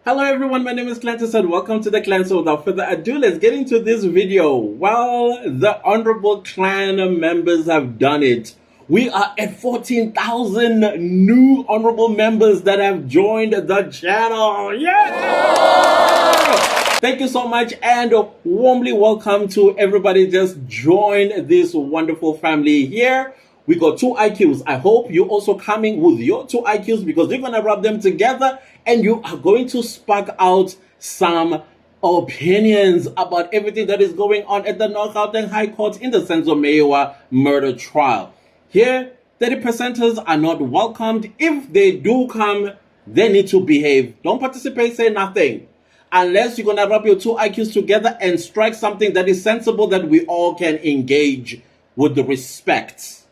Hello everyone, my name is Ntanzi'S and welcome to the clan. So without further ado, let's get into this video. Well, the honorable clan members have done it. We are at 14,000 new honorable members that have joined the channel. Yeah! Thank you so much and warmly welcome to everybody just joined this wonderful family here. We got 2 IQs. I hope you're also coming with your 2 IQs because we're going to rub them together and you are going to spark out some opinions about everything that is going on at the North Gauteng High Court in the Senzo Meyiwa murder trial. Here, 30%ers are not welcomed. If they do come, they need to behave. Don't participate, say nothing. Unless you're going to rub your 2 IQs together and strike something that is sensible that we all can engage with the respect.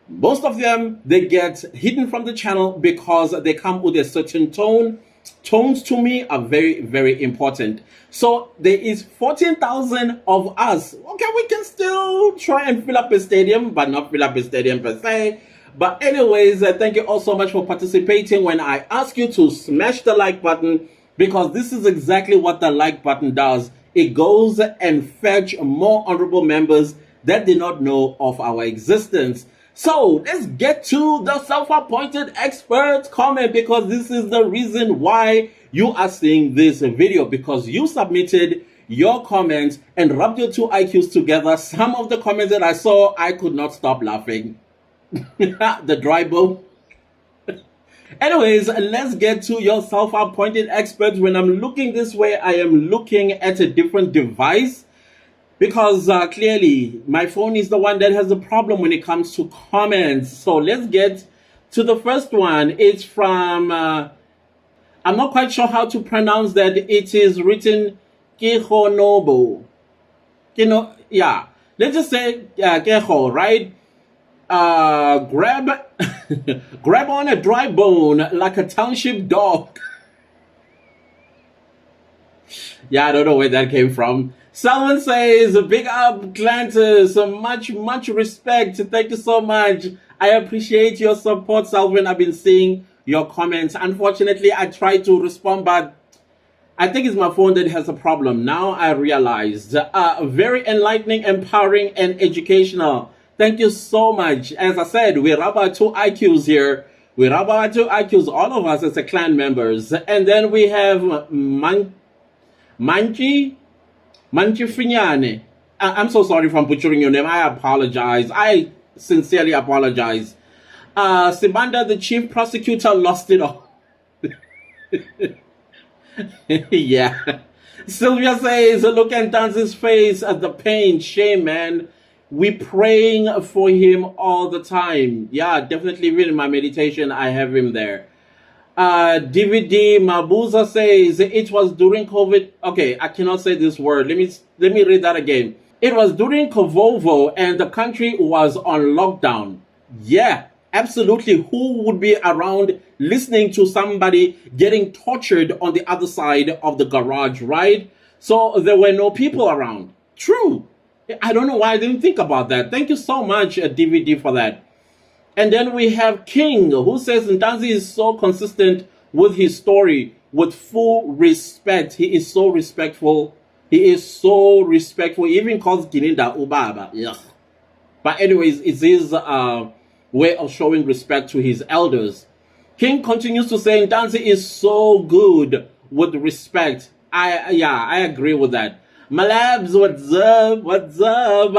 Most of them, they get hidden from the channel because they come with a certain tone. Tones to me are very, very important. So there is 14,000 of us. Okay, we can still try and fill up a stadium, but not fill up a stadium per se. But anyways, thank you all so much for participating. When I ask you to smash the like button, because this is exactly what the like button does. It goes and fetch more honorable members that did not know of our existence. So let's get to the self-appointed expert comment, because this is the reason why you are seeing this video, because you submitted your comments and rubbed your 2 IQs together. Some of the comments that I saw, I could not stop laughing. The dry bone. Anyways, let's get to your self-appointed expert. When I'm looking this way, I am looking at a different device. Because clearly, my phone is the one that has a problem when it comes to comments. So let's get to the first one. It's from, I'm not quite sure how to pronounce that. It is written Kehonobo. Yeah. Let's just say Keho, right? Grab, grab on a dry bone like a township dog. Yeah, I don't know where that came from. Someone says, big up, Ntanzi'S, much respect. Thank you so much. I appreciate your support, Salvin. I've been seeing your comments. Unfortunately, I tried to respond, but I think it's my phone that has a problem. Now I realized. Very enlightening, empowering, and educational. Thank you so much. As I said, we rub our 2 IQs here. We rub our 2 IQs, all of us as a clan members. And then we have Manchi Finyane. I'm so sorry if I'm butchering your name. I apologize. I sincerely apologize. Sibiya, the chief prosecutor, lost it all. Yeah. Sylvia says, look at Ntanzi'S face at the pain. Shame, man. We praying for him all the time. Yeah, definitely. Even in my meditation, I have him there. DVD Mabuza says it was during COVID. Okay, I cannot say this word. Let me read that again. It was during Kovovo and the country was on lockdown. Yeah, absolutely. Who would be around listening to somebody getting tortured on the other side of the garage, right? So there were no people around. True. I don't know why I didn't think about that. Thank you so much, DVD, for that. And then we have King, who says Ntanzi is so consistent with his story, with full respect. He is so respectful. He is so respectful. He even calls Gininda Ubaba. Yeah. But anyways, it's his way of showing respect to his elders. King continues to say Ntanzi is so good with respect. I agree with that. Malabs, what's up? What's up?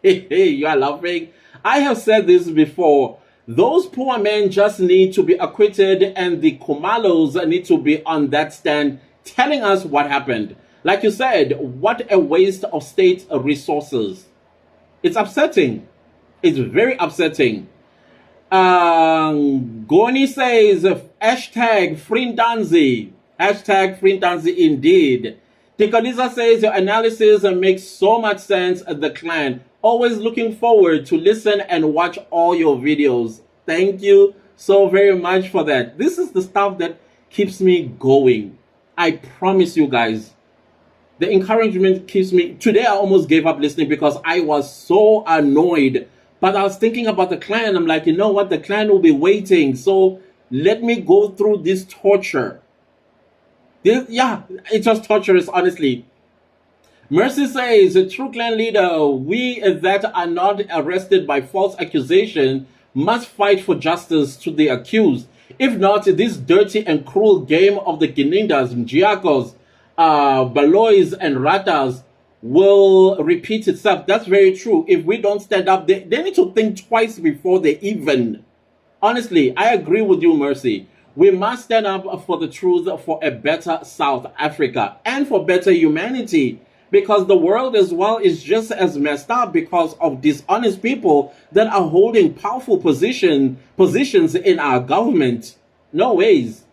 You are laughing. I have said this before. Those poor men just need to be acquitted and the Kumalos need to be on that stand telling us what happened. Like you said, what a waste of state resources. It's upsetting. It's very upsetting. Goni says, hashtag free Ntanzi. Hashtag free Ntanzi indeed. Tikaliza says, your analysis makes so much sense at the clan. Always looking forward to listen and watch all your videos. Thank you so very much for that. This is the stuff that keeps me going. I promise you guys. The encouragement keeps me. Today I almost gave up listening because I was so annoyed. But I was thinking about the clan. I'm like, you know what? The clan will be waiting. So let me go through this torture. Yeah, it was torturous, honestly. Mercy says, a true clan leader, we that are not arrested by false accusation must fight for justice to the accused. If not, this dirty and cruel game of the Ginindas, Mjiakos, Balois, and Ratas will repeat itself. That's very true. If we don't stand up, they need to think twice before they even. Honestly, I agree with you, Mercy. We must stand up for the truth, for a better South Africa, and for better humanity. Because the world as well is just as messed up because of dishonest people that are holding powerful positions in our government. No ways.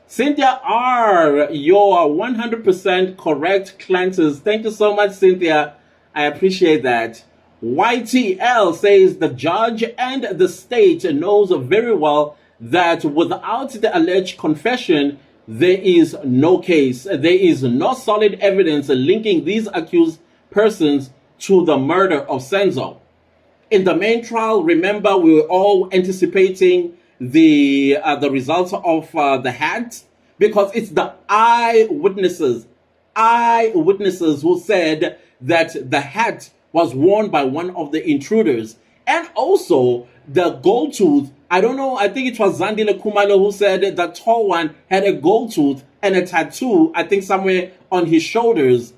Cynthia R, you're 100% correct, Clanters. Thank you so much, Cynthia. I appreciate that. YTL says the judge and the state knows very well that without the alleged confession, there is no case. There is no solid evidence linking these accused persons to the murder of Senzo. In the main trial, remember, we were all anticipating the results of the hat, because it's the eyewitnesses who said that the hat was worn by one of the intruders. And also the gold tooth, I don't know, I think it was Zandile Kumalo who said the tall one had a gold tooth and a tattoo, I think somewhere on his shoulders.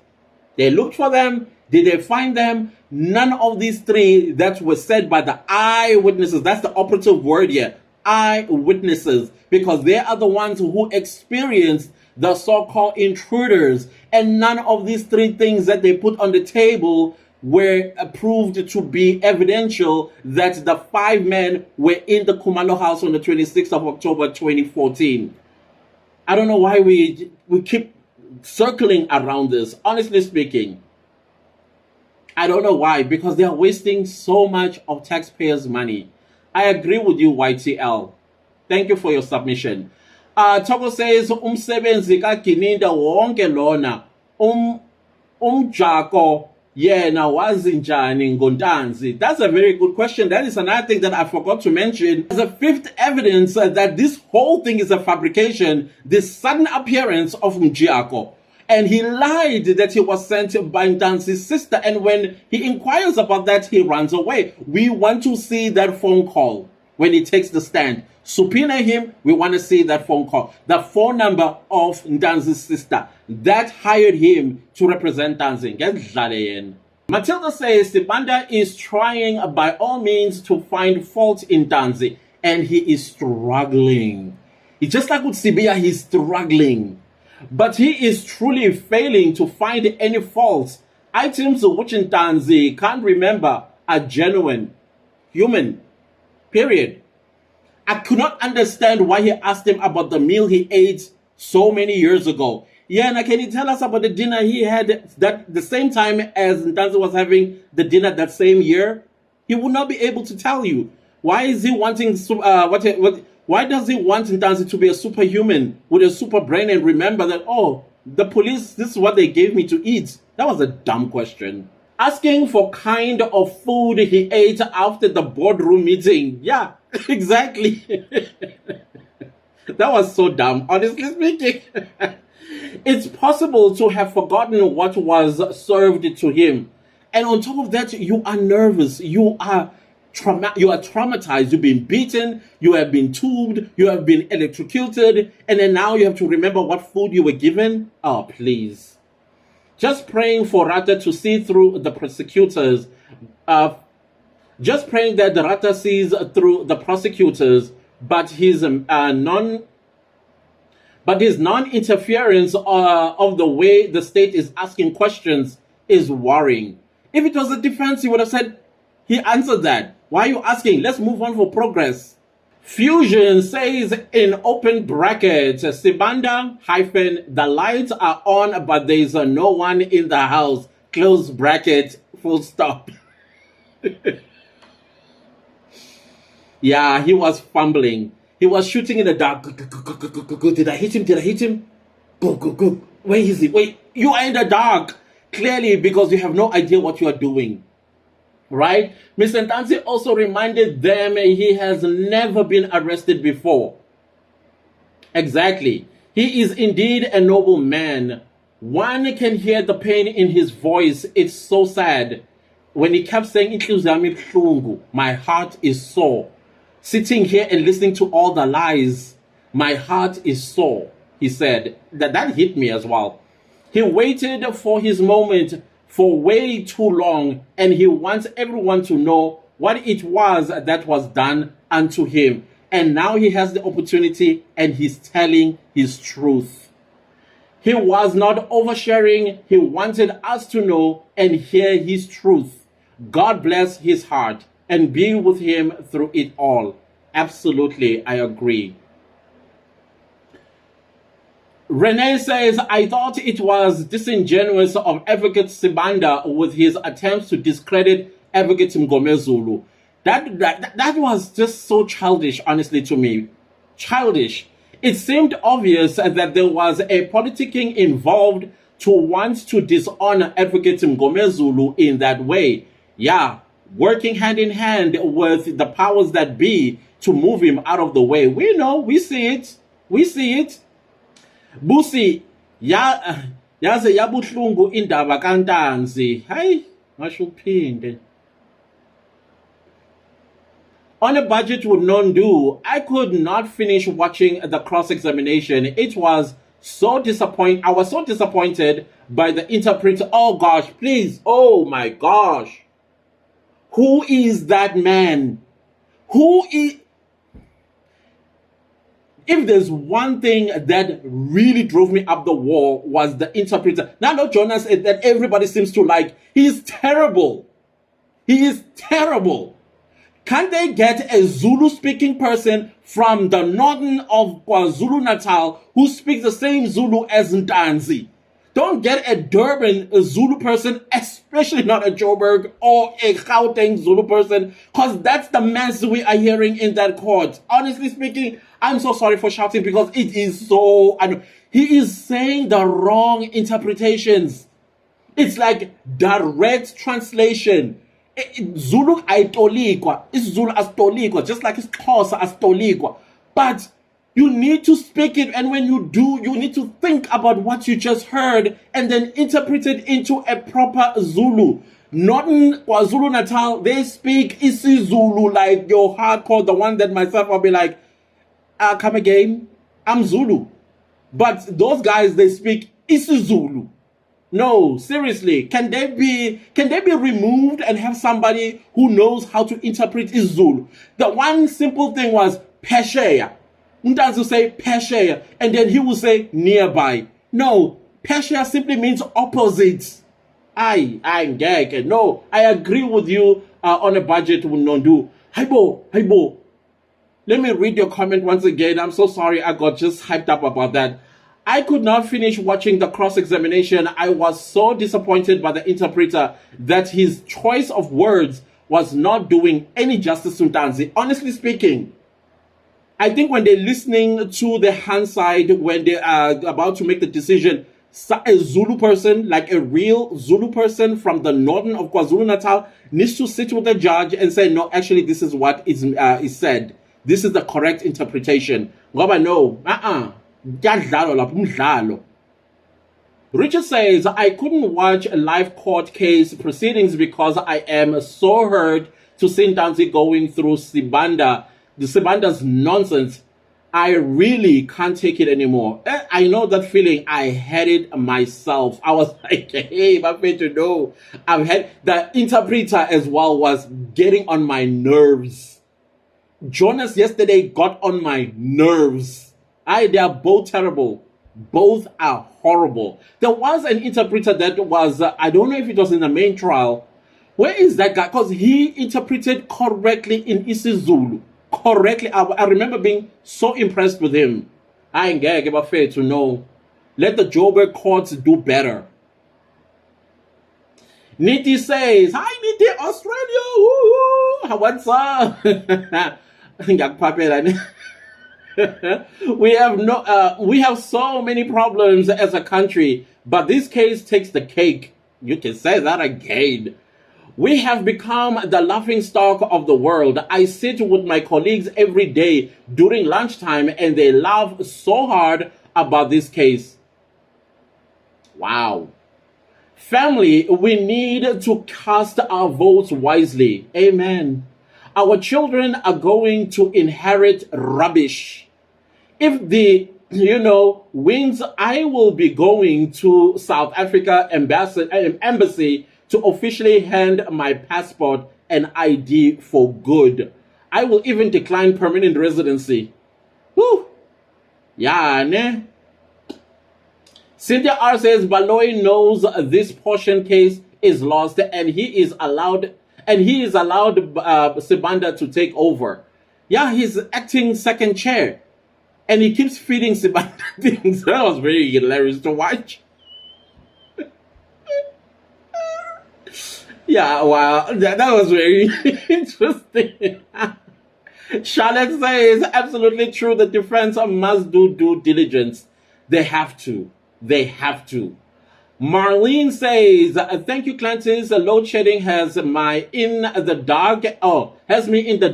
They looked for them. Did they find them? None of these three that were said by the eyewitnesses, that's the operative word here, eyewitnesses, because they are the ones who experienced the so-called intruders. And none of these three things that they put on the table were proved to be evidential that the 5 men were in the Kumalo house on the 26th of October 2014. I don't know why we keep circling around this. Honestly speaking, I don't know why, because they are wasting so much of taxpayers' money. I agree with you, YTL. Thank you for your submission. Toko says, umsebenzi kaGininda wonke lona, umjako yena wazinjani ngoNtanzi? That's a very good question. That is another thing that I forgot to mention. As a fifth evidence that this whole thing is a fabrication, the sudden appearance of Mjiako. And he lied that he was sent by Ntanzi'S sister. And when he inquires about that, he runs away. We want to see that phone call when he takes the stand. Subpoena him, we want to see that phone call. The phone number of Ntanzi'S sister that hired him to represent Ntanzi. Matilda says Sibanda is trying by all means to find fault in Ntanzi, and he is struggling. It's just like with Sibiya, he's struggling. But he is truly failing to find any faults. Items which Ntanzi can't remember are genuine, human, period. I could not understand why he asked him about the meal he ate so many years ago. Yeah, and can you tell us about the dinner he had that the same time as Ntanzi was having the dinner that same year? He would not be able to tell you. Why is he wanting why does he want Ntanzi to be a superhuman with a super brain and remember that, oh, the police, this is what they gave me to eat? That was a dumb question. Asking for kind of food he ate after the boardroom meeting. Yeah, exactly. That was so dumb, honestly speaking. It's possible to have forgotten what was served to him. And on top of that, you are nervous. You are traumatized. You've been beaten. You have been tubed. You have been electrocuted. And then now you have to remember what food you were given. Oh, please. Just praying for Rata to see through the prosecutors. Just praying that the Rata sees through the prosecutors, but his non-interference of the way the state is asking questions is worrying. If it was the defense, he would have said, he answered that. Why are you asking? Let's move on for progress. Fusion says in open brackets, Sibanda - the lights are on, but there is no one in the house. Close bracket, full stop. Yeah, he was fumbling. He was shooting in the dark. Did I hit him? Did I hit him? Go, go, go. Where is he? Wait, you are in the dark. Clearly, because you have no idea what you are doing. Right? Mr. Ntanzi also reminded them he has never been arrested before. Exactly. He is indeed a noble man. One can hear the pain in his voice. It's so sad. When he kept saying, "Inhliziyo yami ibuhlungu," my heart is sore. Sitting here and listening to all the lies, my heart is sore, he said. That hit me as well. He waited for his moment for way too long, and he wants everyone to know what it was that was done unto him. And now he has the opportunity, and he's telling his truth. He was not oversharing. He wanted us to know and hear his truth. God bless his heart and be with him through it all. Absolutely, I agree. Renee says, I thought it was disingenuous of Advocate Sibanda with his attempts to discredit Advocate Mgomezulu. That was just so childish, honestly, to me. Childish. It seemed obvious that there was a politicking involved to want to dishonor Advocate Mgomezulu in that way. Yeah, working hand in hand with the powers that be to move him out of the way. We know, we see it. We see it. Busi, yaze yabuhlungu indaba kaNtanzi. Hayi, ngasho uphinde. On a budget with none due, I could not finish watching the cross-examination. It was so disappointing. I was so disappointed by the interpreter. Oh gosh, please. Oh my gosh. Who is that man? Who is... If there's one thing that really drove me up the wall was the interpreter. Now, no, Jonas, that everybody seems to like. He's terrible. He is terrible. Can't they get a Zulu-speaking person from the northern of KwaZulu-Natal who speaks the same Zulu as Ntanzi? Don't get a Durban Zulu person, especially not a Joburg or a Gauteng Zulu person, because that's the mess we are hearing in that court. Honestly speaking, I'm so sorry for shouting because it is so... he is saying the wrong interpretations. It's like direct translation. Zulu aitolikwa. Zulu astolikwa, just like Xhosa astolikwa. But you need to speak it, and when you do, you need to think about what you just heard and then interpret it into a proper Zulu. Not in KwaZulu-Natal, they speak isiZulu like your hardcore, the one that myself will be like, come again, I'm Zulu. But those guys, they speak isiZulu. No, seriously, can they be removed and have somebody who knows how to interpret isiZulu? The one simple thing was Pesheya. Ntanzi will say Pesheya, and then he will say nearby. No, Pesheya simply means opposite. I'm gag. No, I agree with you on a budget with Nondu. Haibo. Let me read your comment once again. I'm so sorry I got just hyped up about that. I could not finish watching the cross-examination. I was so disappointed by the interpreter that his choice of words was not doing any justice to Ntanzi. Honestly speaking, I think when they're listening to the hand side, when they are about to make the decision, a Zulu person, like a real Zulu person from the northern of KwaZulu-Natal, needs to sit with the judge and say, no, actually, this is what is said. This is the correct interpretation. Ngoba no, Richard says, I couldn't watch a live court case proceedings because I am so hurt to see Ntanzi going through Sibanda's nonsense. I really can't take it anymore. I know that feeling. I had it myself. I was like, hey, I'm afraid to know. I've had the interpreter as well was getting on my nerves. Jonas yesterday got on my nerves. They are both terrible. Both are horrible. There was an interpreter that was, I don't know if it was in the main trial. Where is that guy? Because he interpreted correctly in isiZulu. Correctly. I remember being so impressed with him. I ain't gonna give a fair to know. Let the Joburg courts do better. Niti says, hi Niti, Australia. Woo! What's up? We have so many problems as a country, but this case takes the cake. You can say that again. We have become the laughing stock of the world. I sit with my colleagues every day during lunchtime and they laugh so hard about this case. Wow. Family, we need to cast our votes wisely. Amen. Our children are going to inherit rubbish. If the wins, I will be going to South Africa embassy to officially hand my passport and ID for good. I will even decline permanent residency. Whew. Yeah, ne? Cynthia R says Baloy knows this portion case is lost and he is allowed Sibanda to take over. Yeah, he's acting second chair. And he keeps feeding Sibanda things. That was very hilarious to watch. Yeah, wow. That was very interesting. Charlotte says, absolutely true. The defense must do due diligence. They have to. They have to. Marlene says, thank you, Clancy's. Load shedding has me in the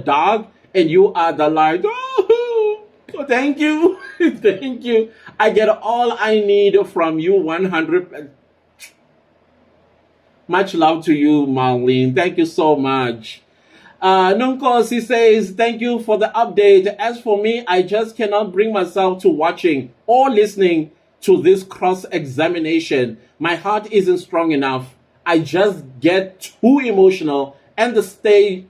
dark, and you are the light. Oh, thank you. Thank you. I get all I need from you 100%. Much love to you, Marlene. Thank you so much. Nunkosi says, thank you for the update. As for me, I just cannot bring myself to watching or listening to this cross-examination. My heart isn't strong enough. I just get too emotional, and the stage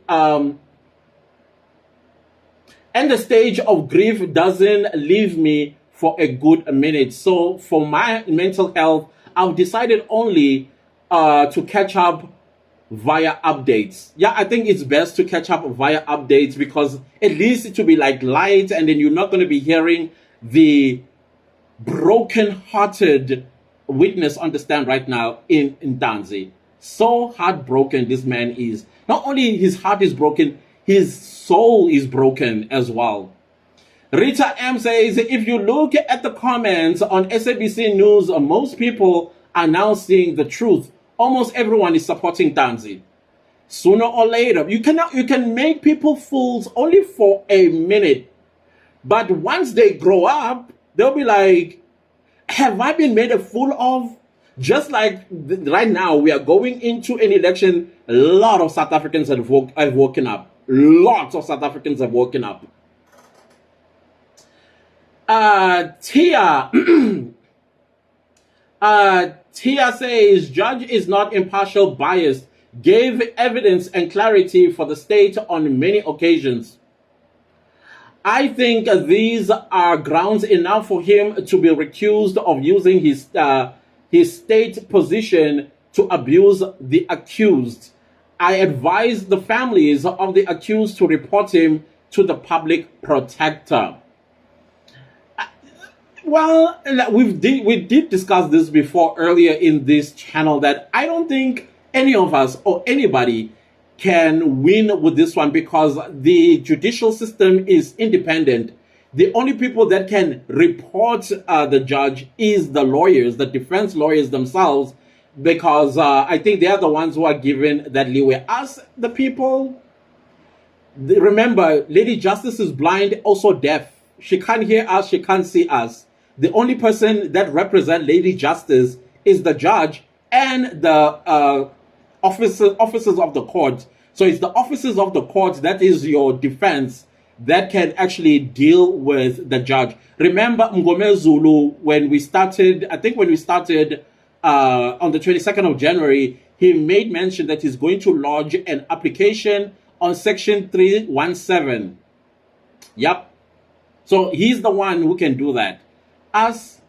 of grief doesn't leave me for a good minute. So for my mental health, I've decided only to catch up via updates. Yeah, I think it's best to catch up via updates because at least it will be like light, and then you're not going to be hearing the broken-hearted witness on the stand right now in Ntanzi. So heartbroken this man is. Not only his heart is broken, his soul is broken as well. Rita M says, if you look at the comments on SABC News, most people are now seeing the truth. Almost everyone is supporting Ntanzi. Sooner or later, you can make people fools only for a minute. But once they grow up, they'll be like, have I been made a fool of? Just like right now, we are going into an election. A lot of South Africans have woken up. Lots of South Africans have woken up. Tia says, judge is not impartial, biased, gave evidence and clarity for the state on many occasions. I think these are grounds enough for him to be recused of using his state position to abuse the accused. I advise the families of the accused to report him to the public protector. Well, we did discuss this before earlier in this channel that I don't think any of us or anybody can win with this one because the judicial system is independent. The only people that can report the judge is the lawyers, the defense lawyers themselves, because I think they are the ones who are given that leeway. Us, the people, remember, Lady Justice is blind, also deaf. She can't hear us, she can't see us. The only person that represents Lady Justice is the judge and the officers of the court. So it's the officers of the court that is your defense that can actually deal with the judge. Remember Mngome Zulu, when we started on the 22nd of January, he made mention that he's going to lodge an application on Section 317. Yep. So he's the one who can do that. Us,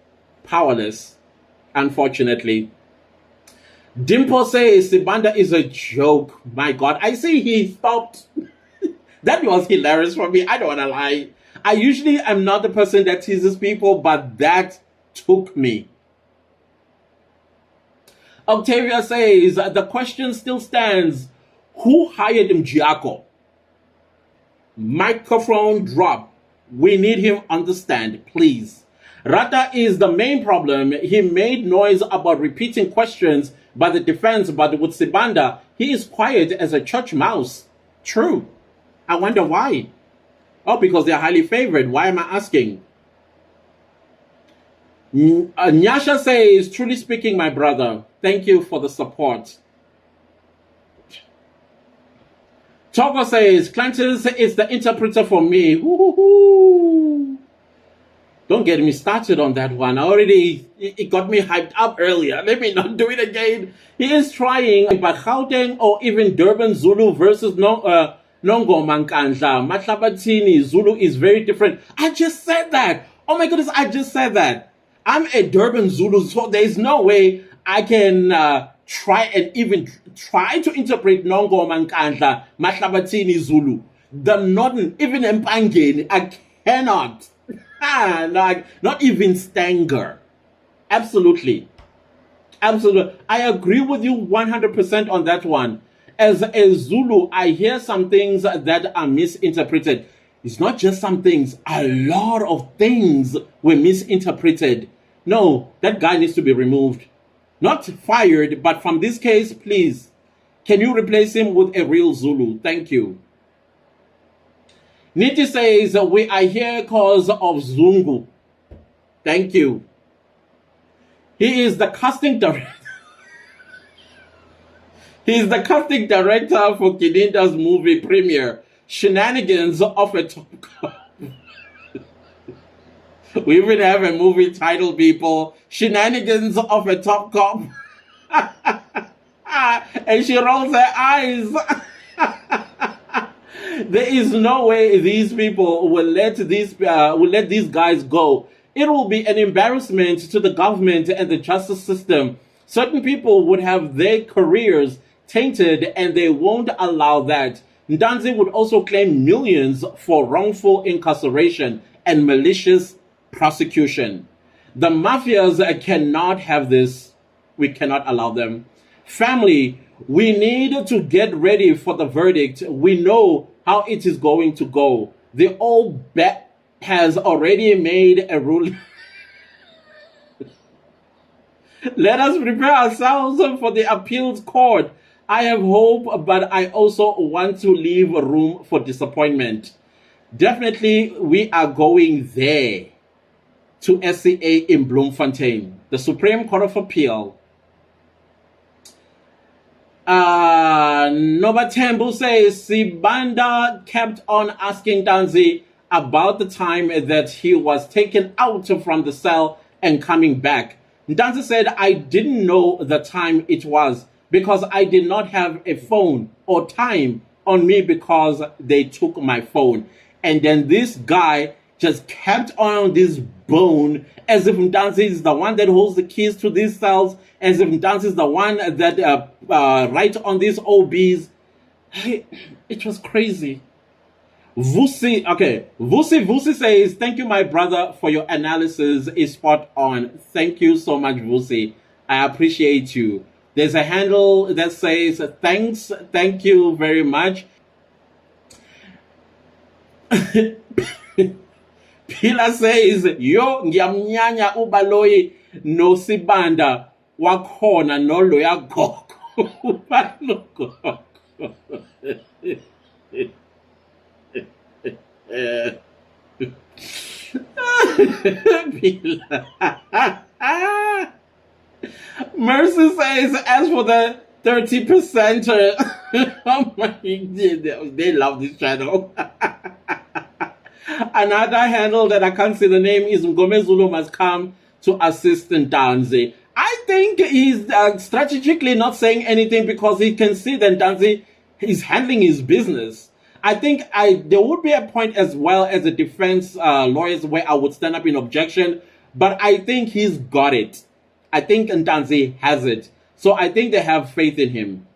powerless, unfortunately. Dimple says Sibanda is a joke. My God, I see he stopped. That was hilarious for me. I don't want to lie. I usually am not the person that teases people, but that took me. Octavia says the question still stands. Who hired Mjiako? Microphone drop. We need him on the stand, please. Rata is the main problem. He made noise about repeating questions by the defense, but with Sibanda, he is quiet as a church mouse. True. I wonder why. Oh, because they're highly favored. Why am I asking? Nyasha says, truly speaking, my brother, thank you for the support. Togo says, Clantis is the interpreter for me. Woo-hoo-hoo. Don't get me started on that one. It got me hyped up earlier. Let me not do it again. He is trying, but Gauteng or even Durban Zulu versus Nongo Mankandla, Matlabatini Zulu is very different. I just said that. Oh my goodness, I just said that. I'm a Durban Zulu, so there's no way I can try to interpret Nongo Mankandla, Matlabatini Zulu. The Northern, even Mpangeni, I cannot. Not even Stanger. Absolutely. Absolutely. I agree with you 100% on that one. As a Zulu, I hear some things that are misinterpreted. It's not just some things. A lot of things were misinterpreted. No, that guy needs to be removed. Not fired, but from this case, please, can you replace him with a real Zulu? Thank you. Niti says, we are here because of Zungu. Thank you. He is the casting director. He is the casting director for Kininda's movie premiere, Shenanigans of a Top Cop. We even have a movie title, people. Shenanigans of a Top Cop. And she rolls her eyes. There is no way these people will let these guys go. It will be an embarrassment to the government and the justice system. Certain people would have their careers tainted, and they won't allow that. Ntanzi would also claim millions for wrongful incarceration and malicious prosecution. The mafias cannot have this. We cannot allow them. Family, we need to get ready for the verdict. We know how it is going to go. The old bet has already made a ruling. Let us prepare ourselves for the appeals court. I have hope, but I also want to leave room for disappointment. Definitely, we are going there to SCA in Bloemfontein, the Supreme Court of Appeal. Nobatembu says, Sibanda kept on asking Ntanzi about the time that he was taken out from the cell and coming back. Ntanzi said, I didn't know the time it was because I did not have a phone or time on me because they took my phone. And then this guy just kept on this bone as if Ntanzi is the one that holds the keys to these cells, as if Ntanzi is the one that writes on these OBs. It was crazy. Vusi says, thank you, my brother, for your analysis. Is spot on. Thank you so much, Vusi. I appreciate you. There's a handle that says, thanks, thank you very much. Pila says, yo ngiyamnyanya ubaloyi no Sibanda wakhona no loya gogo. Mercy says, as for the 30%, oh my, they love this channel. Another handle that I can't say the name is Ngome Zulu must come to assist Ntanzi. I think he's strategically not saying anything because he can see that Ntanzi is handling his business. I think there would be a point as well as the defense lawyers where I would stand up in objection, but I think he's got it. I think Ntanzi has it. So I think they have faith in him.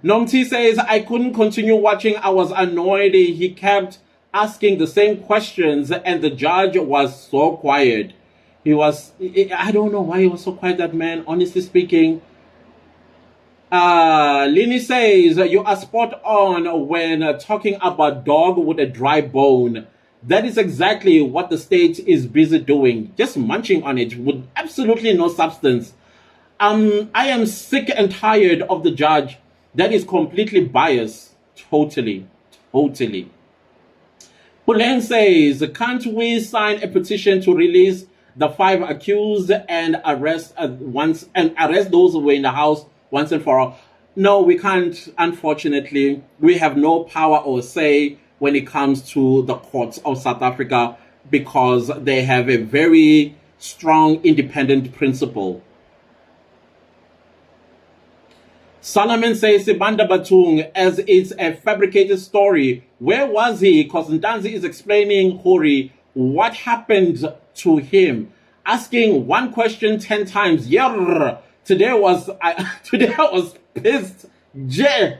Nomti says, I couldn't continue watching. I was annoyed. He kept asking the same questions and the judge was so quiet. I don't know why he was so quiet, that man, honestly speaking. Lini says, you are spot on when talking about dog with a dry bone. That is exactly what the state is busy doing. Just munching on it with absolutely no substance. I am sick and tired of the judge that is completely biased. Totally. Pulen says, can't we sign a petition to release the 5 accused and arrest those who were in the house once and for all. No, we can't. Unfortunately, we have no power or say when it comes to the courts of South Africa because they have a very strong independent principle. Solomon says Sibanda Batung, as it's a fabricated story. Where was he? Because Ntanzi is explaining, Hori, what happened to him. Asking one question 10 times. Yeah, today I was pissed. Yeah.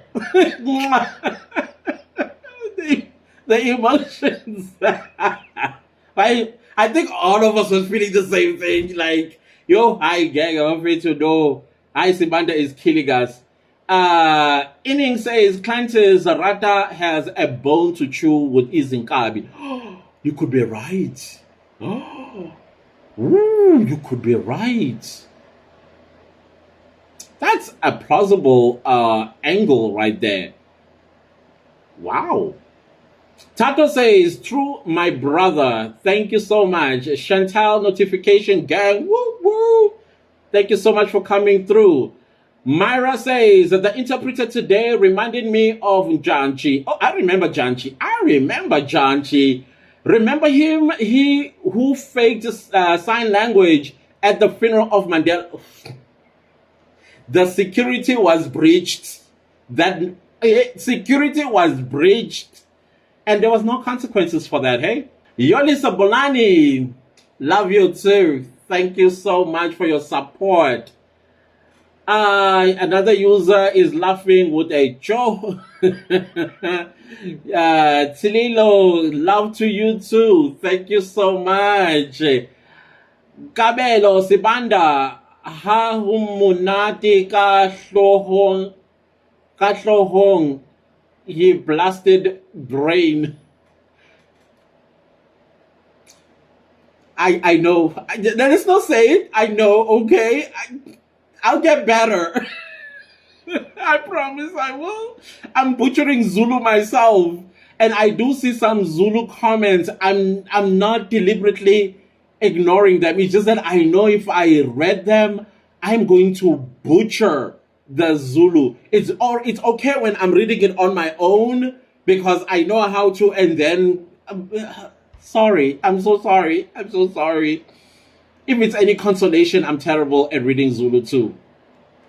the emotions. I think all of us was feeling the same thing. Like, yo, hi gang, I'm afraid to know. Hi, Sibanda is killing us. Inning says Clancy's Rata has a bone to chew with Izinkabi. You could be right. Ooh, you could be right. That's a plausible angle right there. Wow. Tato says, true, my brother. Thank you so much. Chantal notification gang. Woo woo. Thank you so much for coming through. Myra says that the interpreter today reminded me of Janchi. Oh, I remember Janchi. Remember him? He who faked sign language at the funeral of Mandela. The security was breached. Security was breached. And there was no consequences for that, hey? Yolisa Bolani, love you too. Thank you so much for your support. Another user is laughing with a joke. Tililo, love to you too. Thank you so much. Kabelo Sibanda, ha humunati ka hlohong, he blasted brain. I know. There is no saying. I know, okay? I'll get better. I promise I will. I'm butchering Zulu myself. And I do see some Zulu comments. I'm not deliberately ignoring them. It's just that I know if I read them, I'm going to butcher the Zulu. It's okay when I'm reading it on my own because I know how to, and then sorry. I'm so sorry. If it's any consolation, I'm terrible at reading Zulu too.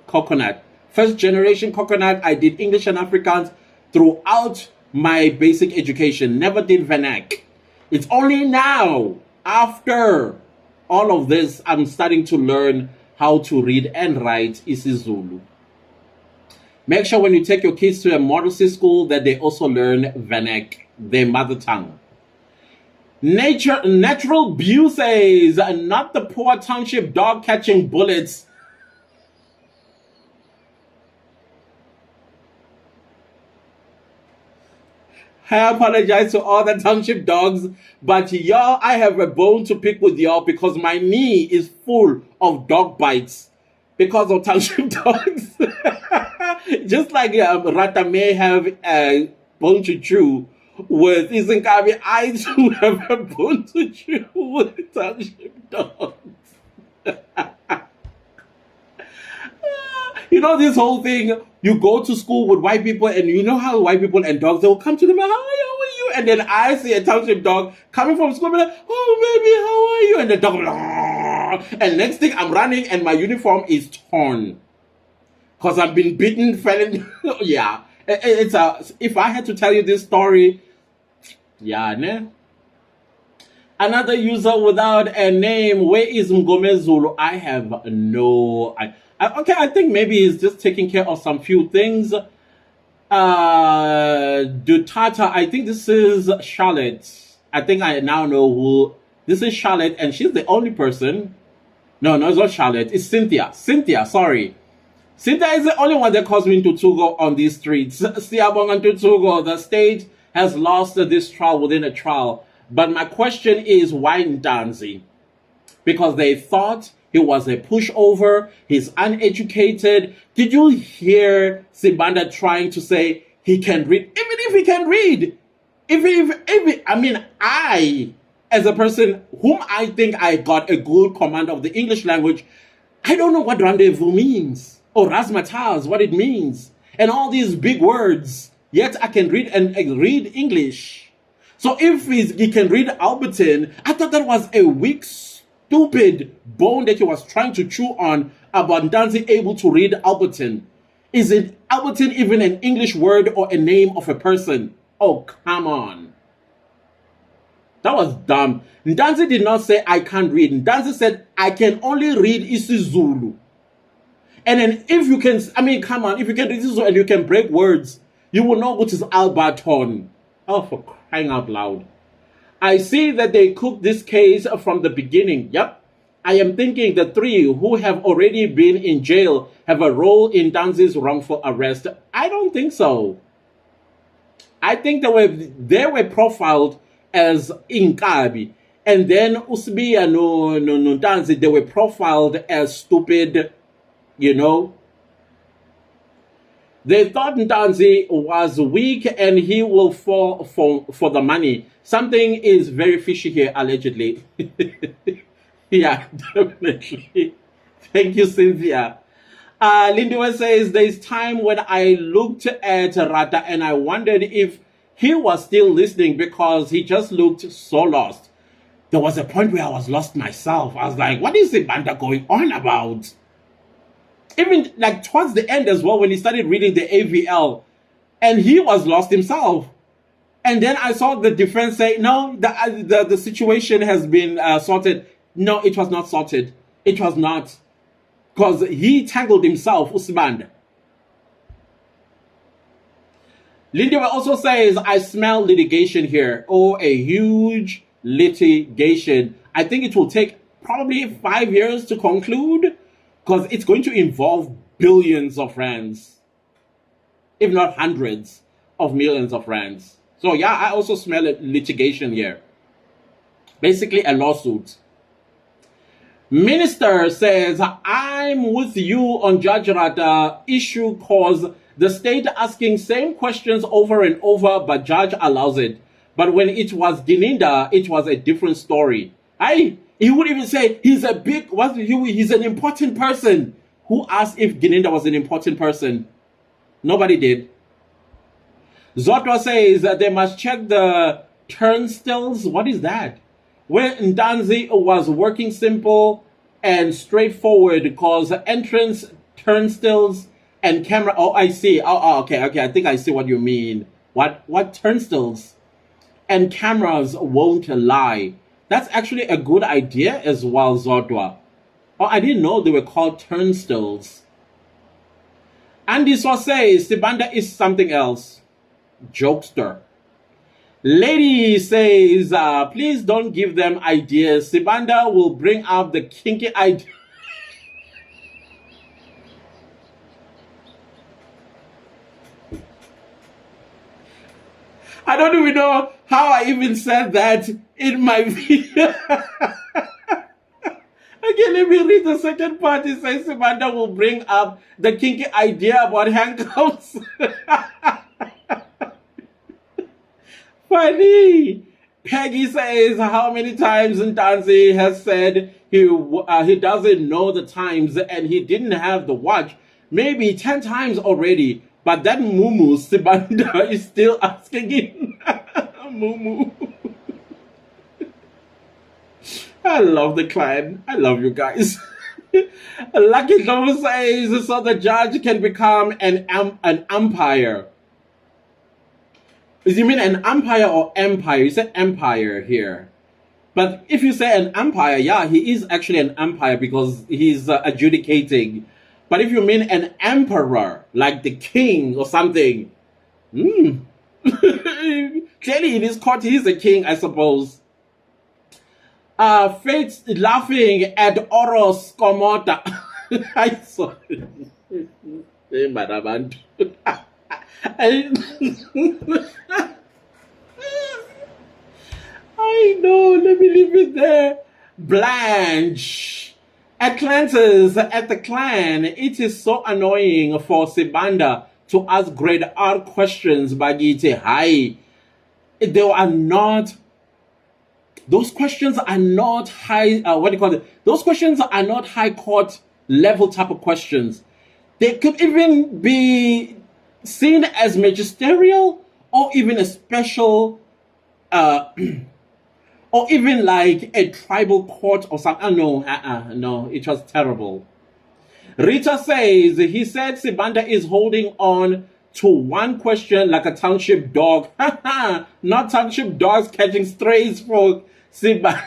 Coconut. First generation coconut. I did English and Afrikaans throughout my basic education. Never did Vernac. It's only now, after all of this, I'm starting to learn how to read and write isiZulu. Make sure when you take your kids to a model C school that they also learn Vernac, their mother tongue. Natural Bew says, not the poor township dog catching bullets. I apologize to all the township dogs, but y'all, I have a bone to pick with y'all because my knee is full of dog bites because of township dogs. Just like Rata may have a bone to chew with Izinkabi, I too have a bone to chew with township dogs. You know this whole thing, you go to school with white people and you know how white people and dogs, they'll come to them, how are you? And then I see a township dog coming from school and be like, oh baby, how are you? And the dog, and next thing I'm running and my uniform is torn. Because I've been beaten, yeah. If I had to tell you this story, yeah, ne? Another user without a name, where is Mgome Zulu? I have no... okay, I think maybe he's just taking care of some few things. Dutata, I think this is Charlotte. I think I now know who... This is Charlotte, and she's the only person... No, it's not Charlotte. It's Cynthia. Cynthia, sorry. Cynthia is the only one that calls me Tutugo on these streets. Siabong Tutugo, the state has lost this trial within a trial. But my question is, why Ntanzi? Because they thought he was a pushover, he's uneducated. Did you hear Sibanda trying to say he can read? Even if he can read, I as a person whom I think I got a good command of the English language, I don't know what rendezvous means or razzmatazz, what it means, and all these big words. Yet I can read and read English. So if he can read Alberton, I thought that was a weak, stupid bone that he was trying to chew on about Ntanzi able to read Alberton. Is it Alberton even an English word or a name of a person? Oh, come on. That was dumb. Ntanzi did not say, I can't read. Ntanzi said, I can only read isiZulu. And then if you can, I mean, come on, if you can read isiZulu and you can break words, you will know what is Alberton. Oh, for crying out loud. I see that they cooked this case from the beginning. Yep. I am thinking the three who have already been in jail have a role in Ntanzi's wrongful arrest. I don't think so. I think they were profiled as Inkabi. And then Sibiya no Ntanzi, they were profiled as stupid, you know. They thought Ntanzi was weak and he will fall for the money. Something is very fishy here, allegedly. Yeah, definitely. Thank you, Cynthia. Lindiwe says, there's time when I looked at Rata and I wondered if he was still listening because he just looked so lost. There was a point where I was lost myself. I was like, what is Sibanda going on about? Even like towards the end as well, when he started reading the AVL, and he was lost himself. And then I saw the defense say, no, the situation has been sorted. No, it was not sorted. It was not. Because he tangled himself, Usman. Lindiwe also says, I smell litigation here. Oh, a huge litigation. I think it will take probably 5 years to conclude. Because it's going to involve billions of rands. If not hundreds of millions of rands. So yeah, I also smell litigation here. Basically a lawsuit. Minister says, I'm with you on Judge Rata issue cause the state asking same questions over and over, but judge allows it. But when it was Gininda, it was a different story. He would even say he's a big, he's an important person. Who asked if Gininda was an important person? Nobody did. Zotwa says that they must check the turnstiles. What is that? When Ntanzi was working simple and straightforward because entrance, turnstiles, and camera. Oh, I see. Okay. I think I see what you mean. What turnstiles and cameras won't lie. That's actually a good idea as well, Zodwa. Oh, I didn't know they were called turnstiles. Andy Swa says Sibanda is something else. Jokester. Lady says, please don't give them ideas. Sibanda will bring up the kinky idea. I don't even know how I even said that in my video. Okay, let me read the second part. It says Sibanda will bring up the kinky idea about handcuffs. Funny. Peggy says, how many times Ntanzi has said he doesn't know the times and he didn't have the watch? Maybe 10 times already. But that Mumu Sibanda is still asking him. Mumu. I love the clan. I love you guys. Lucky Dome says, so the judge can become an umpire. You mean an umpire or empire? You said empire here. But if you say an umpire, yeah, he is actually an umpire because he's adjudicating. But if you mean an emperor, like the king or something, clearly in his court, he's a king, I suppose. Fate's laughing at Oros Komota. I saw it. I know, let me leave it there. Blanche. Atlantis at the clan, it is so annoying for Sibanda to ask grade R questions, Bagite. Hi. They are not those questions are not high, what do you call it? Those questions are not high court level type of questions. They could even be seen as magisterial or even a special, or even like a tribal court or something. No, no, it was terrible. Rita says, he said Sibanda is holding on to one question like a township dog. Not township dogs catching strays for Sibanda.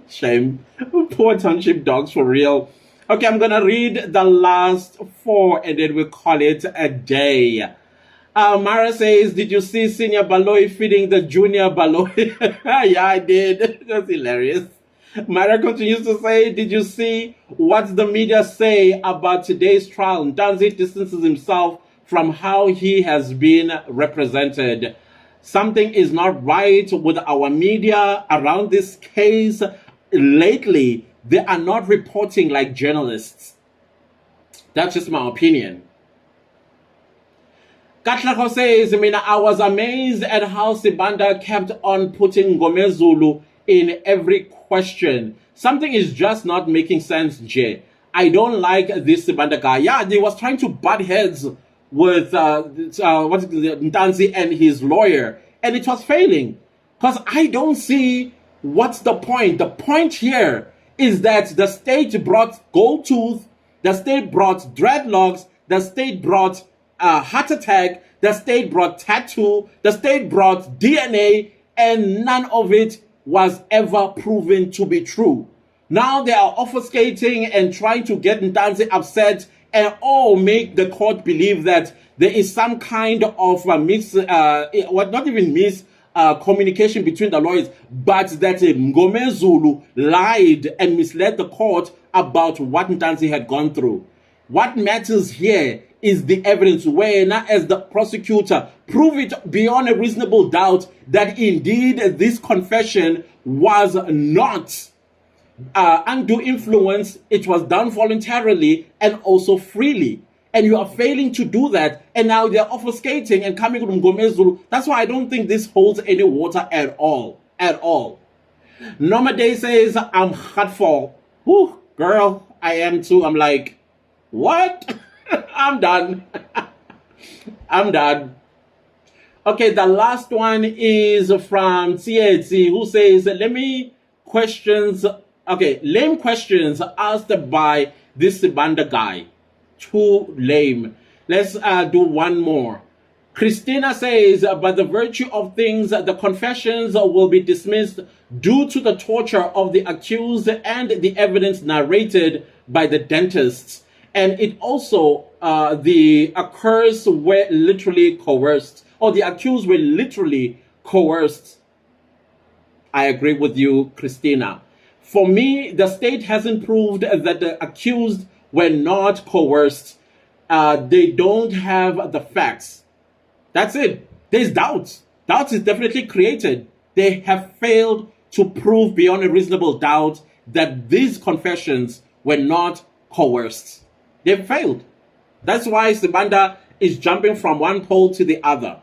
Shame. Poor township dogs for real. Okay, I'm going to read the last 4 and then we'll call it a day. Mara says, did you see Senior Baloy feeding the Junior Baloy? Yeah, I did. That's hilarious. Mara continues to say, did you see what the media say about today's trial? Ntanzi distances himself from how he has been represented. Something is not right with our media around this case. Lately, they are not reporting like journalists. That's just my opinion. Katlako says, I was amazed at how Sibanda kept on putting Ngomezulu in every question. Something is just not making sense, Jay. I don't like this Sibanda guy. Yeah, they was trying to butt heads with Ntanzi and his lawyer, and it was failing. Because I don't see what's the point. The point here is that the state brought gold tooth, the state brought dreadlocks, the state brought heart attack, the state brought tattoo, the state brought DNA, and none of it was ever proven to be true. Now they are obfuscating and trying to get Ntanzi upset and make the court believe that there is some kind of communication between the lawyers, but that Ngomezulu lied and misled the court about what Ntanzi had gone through. What matters here is the evidence, where now as the prosecutor prove it beyond a reasonable doubt that indeed this confession was not undue influence, it was done voluntarily and also freely. And you are failing to do that, and now they're obfuscating and coming from Ngomezulu. That's why I don't think this holds any water at all. At all. Norma Day says, I'm hurtful. Whew, girl, I am too. I'm like, what? I'm done. I'm done. Okay, the last one is from Tsietsi, who says, lame questions asked by this Sibanda guy. Too lame. Let's do one more. Christina says, by the virtue of things, the confessions will be dismissed due to the torture of the accused and the evidence narrated by the dentists. And it also, the accused were literally coerced, or the accused were literally coerced. I agree with you, Christina. For me, the state hasn't proved that the accused were not coerced. They don't have the facts. That's it. There's doubts. Doubts is definitely created. They have failed to prove beyond a reasonable doubt that these confessions were not coerced. They failed. That's why Sibanda is jumping from one pole to the other.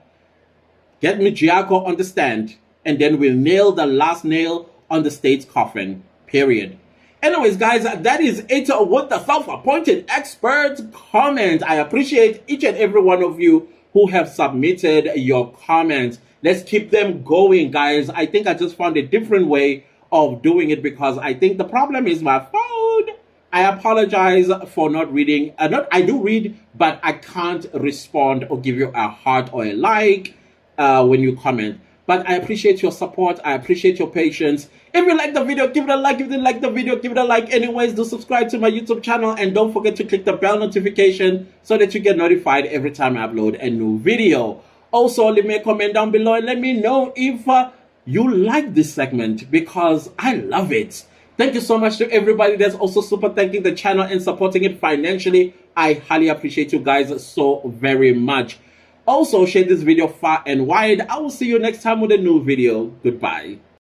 Get Mijiako on the stand, and then we'll nail the last nail on the state's coffin. Period. Anyways, guys, that is it with the self-appointed expert comment. I appreciate each and every one of you who have submitted your comments. Let's keep them going, guys. I think I just found a different way of doing it because I think the problem is my phone. I apologize for not reading. I do read, but I can't respond or give you a heart or a like when you comment. But I appreciate your support. I appreciate your patience. If you like the video, give it a like. If you didn't like the video, give it a like. Anyways, do subscribe to my YouTube channel. And don't forget to click the bell notification so that you get notified every time I upload a new video. Also, leave me a comment down below and let me know if you like this segment because I love it. Thank you so much to everybody that's also super thanking the channel and supporting it financially. I highly appreciate you guys so very much. Also, share this video far and wide. I will see you next time with a new video. Goodbye.